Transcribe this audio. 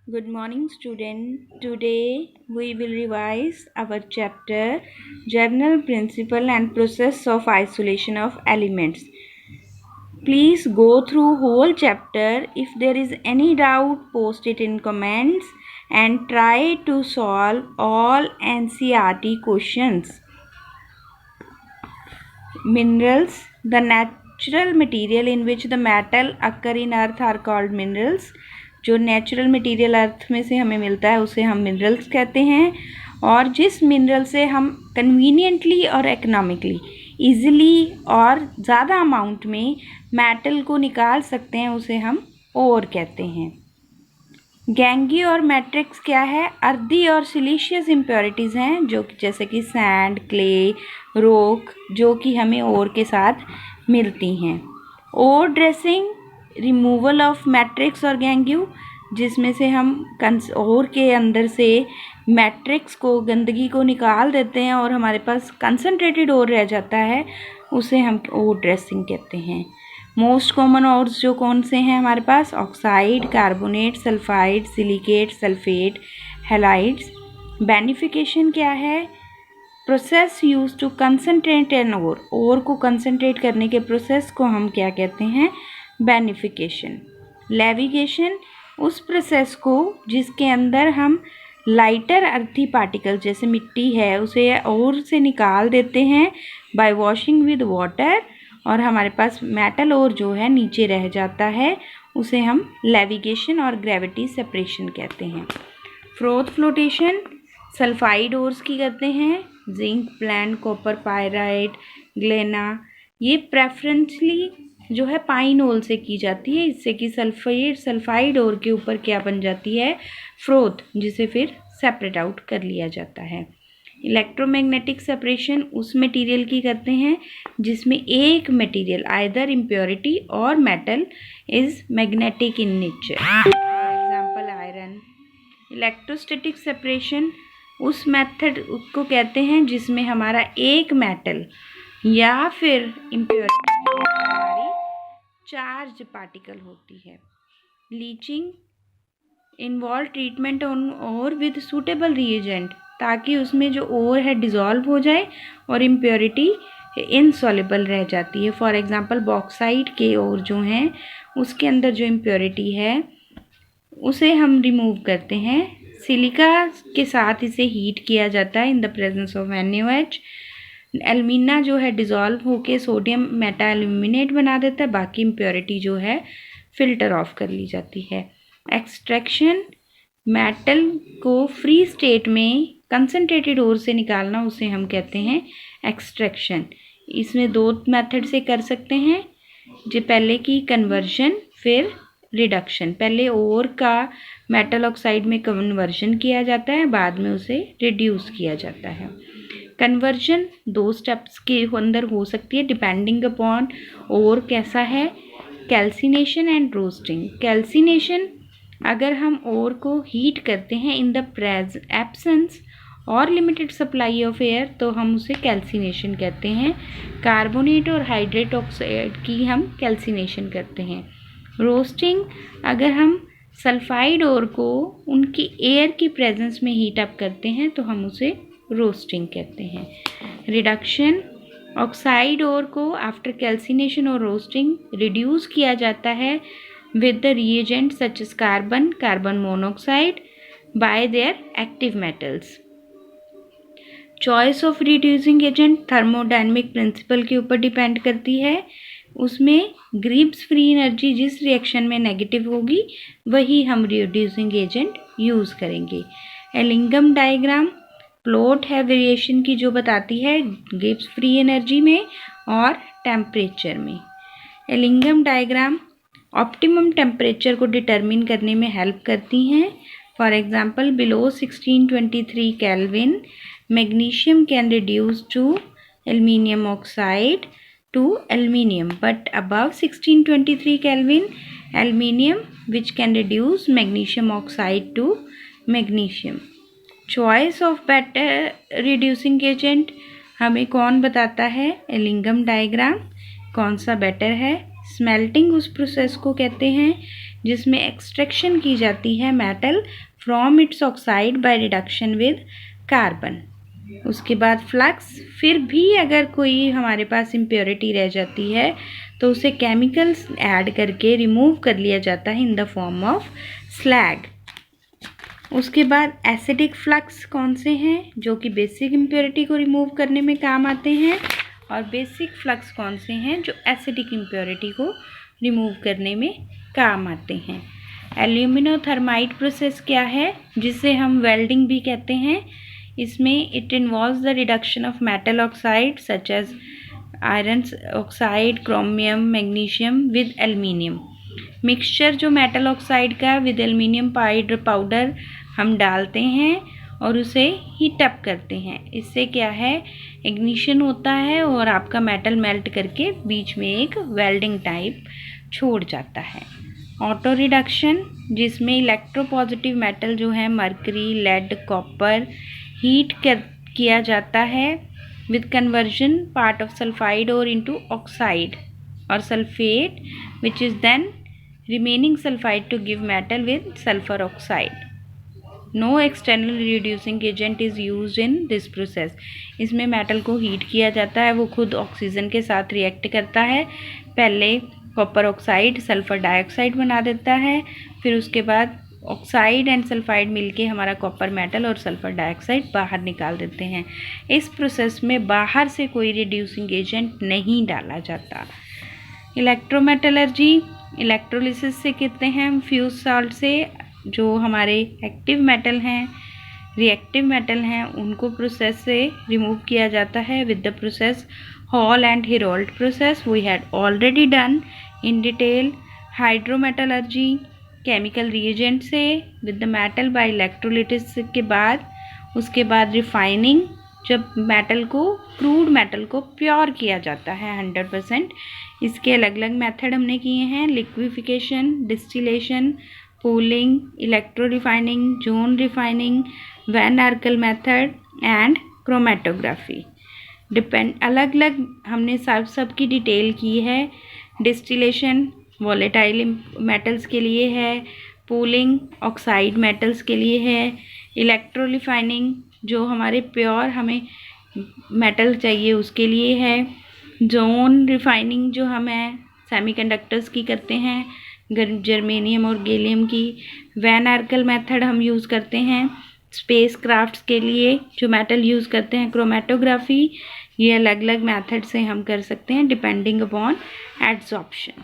Good morning, student. Today we will revise our chapter General Principle and Process of Isolation of Elements. Please go through whole chapter. If there is any doubt, post it in comments and try to solve all NCERT questions. Minerals. The natural material in which the metal occur in earth are called minerals. जो natural material अर्थ में से हमें मिलता है उसे हम minerals कहते हैं, और जिस मिनरल से हम कन्वीनियंटली और इकोनॉमिकली ईजिली और ज़्यादा अमाउंट में मेटल को निकाल सकते हैं उसे हम ओर कहते हैं। गैंगी और मैट्रिक्स क्या है? अर्दी और सिलिशियस इम्प्योरिटीज़ हैं जो कि जैसे कि सैंड, क्ले, रोक, जो कि हमें ओर के साथ मिलती हैं। ओर ड्रेसिंग, रिमूवल ऑफ मैट्रिक्स और गैंग्यू, जिसमें से हम ओर के अंदर से मैट्रिक्स को, गंदगी को निकाल देते हैं और हमारे पास कंसनट्रेटेड ओर रह जाता है, उसे हम ओर ड्रेसिंग कहते हैं। मोस्ट कॉमन ओर्स जो कौन से हैं हमारे पास? Oxide, carbonate, sulphide, silicate, sulphate, halides. Beneficiation क्या है? Process use to concentrate an ore को कंसनट्रेट करने के प्रोसेस को हम क्या कहते हैं? बेनिफिकेशन। लेविगेशन, उस प्रोसेस को जिसके अंदर हम लाइटर अर्थी पार्टिकल जैसे मिट्टी है उसे ओर से निकाल देते हैं बाय वॉशिंग विद वाटर, और हमारे पास मेटल ओर जो है नीचे रह जाता है, उसे हम लेविगेशन और ग्रेविटी सेपरेशन कहते हैं। फ्रोथ फ्लोटेशन सल्फाइड ओर्स की करते हैं, जिंक, प्लैंड, कॉपर, पायराइट, ग्लेना। ये प्रेफरेंसली जो है पाइन ओल से की जाती है, इससे कि सल्फाइड ओर के ऊपर क्या बन जाती है? फ्रोथ, जिसे फिर सेपरेट आउट कर लिया जाता है। इलेक्ट्रोमैग्नेटिक सेपरेशन उस मटेरियल की करते हैं जिसमें एक मटेरियल आइदर इम्प्योरिटी और metal is magnetic in nature, for example iron. Electrostatic separation उस मेथड को कहते हैं जिसमें हमारा एक मेटल या फिर इम्प्योरिटी हमारी चार्ज पार्टिकल होती है। Leaching involve treatment on ore with suitable reagent, ताकि उसमें जो ओर है डिज़ोल्व हो जाए और इम्प्योरिटी इनसॉल्युबल रह जाती है। फॉर एग्जांपल बॉक्साइट के ओर जो हैं उसके अंदर जो इम्प्योरिटी है उसे हम रिमूव करते हैं। सिलिका के साथ इसे हीट किया जाता है in the presence of NaOH। एल्मीना जो है डिज़ोल्व होके सोडियम मेटा एल्यूमिनेट बना देता है, बाकी इम्प्योरिटी जो है फिल्टर ऑफ कर ली जाती है। एक्सट्रैक्शन, मेटल को फ्री स्टेट में कंसनट्रेटेड ओर से निकालना, उसे हम कहते हैं एक्सट्रैक्शन। इसमें दो मेथड से कर सकते हैं, जो पहले की कन्वर्जन, फिर रिडक्शन। पहले ओर का मेटल ऑक्साइड में कन्वर्जन किया जाता है, बाद में उसे रिड्यूस किया जाता है। कन्वर्जन दो स्टेप्स के अंदर हो सकती है डिपेंडिंग अपॉन ओर कैसा है। Calcination and roasting. कैल्सिनेशन, अगर हम ओर को हीट करते हैं इन द एब्सेंस और लिमिटेड सप्लाई ऑफ एयर तो हम उसे कैल्सिनेशन कहते हैं। कार्बोनेट और हाइड्रेट ऑक्साइड की हम कैल्सिनेशन करते हैं। रोस्टिंग, अगर हम सल्फाइड ओर को उनकी एयर की प्रेजेंस में हीट अप करते हैं तो हम उसे रोस्टिंग कहते हैं। रिडक्शन, ऑक्साइड ओर को आफ्टर कैल्सिनेशन और रोस्टिंग रिड्यूस किया जाता है with the reagent such as carbon monoxide by their active metals. Choice of reducing agent thermodynamic principle के ऊपर डिपेंड करती है। उसमें ग्रिब्स फ्री एनर्जी जिस रिएक्शन में नेगेटिव होगी वही हम रिड्यूसिंग एजेंट यूज़ करेंगे। एलिंगम डायग्राम प्लॉट है वेरिएशन की जो बताती है गिब्स फ्री एनर्जी में और टेम्परेचर में। एलिंगम डायग्राम ऑप्टिमम टेम्परेचर को डिटरमिन करने में हेल्प करती हैं। For example below 1623 kelvin magnesium can reduce to aluminium oxide to aluminium, but above 1623 kelvin aluminium which can reduce magnesium oxide to magnesium. Choice of better reducing agent हमें कौन बताता है? Ellingham diagram कौन सा better है। Smelting उस process को कहते हैं जिसमें एक्सट्रैक्शन की जाती है metal from its oxide by reduction with carbon. उसके बाद फ्लक्स, फिर भी अगर कोई हमारे पास इम्प्योरिटी रह जाती है तो उसे केमिकल्स ऐड करके रिमूव कर लिया जाता है in the form of slag. उसके बाद एसिडिक फ्लक्स कौन से हैं जो कि बेसिक इम्प्योरिटी को रिमूव करने में काम आते हैं, और बेसिक फ्लक्स कौन से हैं जो एसिडिक इम्प्योरिटी को रिमूव करने में काम आते हैं। एल्यूमिनोथर्माइट प्रोसेस क्या है, जिसे हम वेल्डिंग भी कहते हैं। इसमें it involves the reduction of metal oxide such as iron oxide, chromium, magnesium with aluminium. Mixture जो मेटल ऑक्साइड का विद एल्युमिनियम पाउडर हम डालते हैं और उसे हीट अप करते हैं। इससे क्या है, इग्निशन होता है और आपका मेटल मेल्ट करके बीच में एक वेल्डिंग टाइप छोड़ जाता है। ऑटो रिडक्शन, जिसमें इलेक्ट्रोपॉजिटिव मेटल जो है मरकरी, लेड, कॉपर हीट किया जाता है with conversion part of sulphide ore into oxide और sulphate which is then remaining sulfide to give metal with sulfur oxide. No external reducing agent is used in this process. इसमें metal को heat किया जाता है, वो खुद oxygen के साथ रिएक्ट करता है। पहले कॉपर ऑक्साइड सल्फर डाइऑक्साइड बना देता है, फिर उसके बाद ऑक्साइड एंड सल्फाइड मिलके हमारा कॉपर मेटल और सल्फर डाइऑक्साइड बाहर निकाल देते हैं। इस प्रोसेस में बाहर से कोई रिड्यूसिंग एजेंट नहीं डाला जाता। इलेक्ट्रोमेटलर्जी, इलेक्ट्रोलिसिस से कहते हैं हम फ्यूज सॉल्ट से जो हमारे एक्टिव मेटल हैं, रिएक्टिव मेटल हैं, उनको प्रोसेस से रिमूव किया जाता है with the process Hall and Heroult process we had already done in detail. Hydrometallurgy, chemical reagent से with the metal by electrolysis के बाद, उसके बाद रिफाइनिंग, जब मेटल को, क्रूड मेटल को प्योर किया जाता है 100%। इसके अलग अलग मेथड हमने किए हैं, liquefaction, distillation, poling, electro refining, zone refining, van Arkel method and chromatography. अलग अलग हमने सब की डिटेल की है। डिस्टिलेशन वॉलेटाइल मेटल्स के लिए है, पूलिंग ऑक्साइड मेटल्स के लिए है, इलेक्ट्रो रिफाइनिंग जो हमारे प्योर हमें मेटल चाहिए उसके लिए है, जोन रिफाइनिंग जो हमें सेमीकंडक्टर्स की करते हैं, जर्मेनियम और गैलियम की। वैन आर्कल मेथड हम यूज़ करते हैं स्पेस क्राफ्ट्स के लिए जो मेटल यूज़ करते हैं। क्रोमेटोग्राफी, ये अलग अलग मेथड से हम कर सकते हैं डिपेंडिंग अपॉन एड्सॉर्प्शन।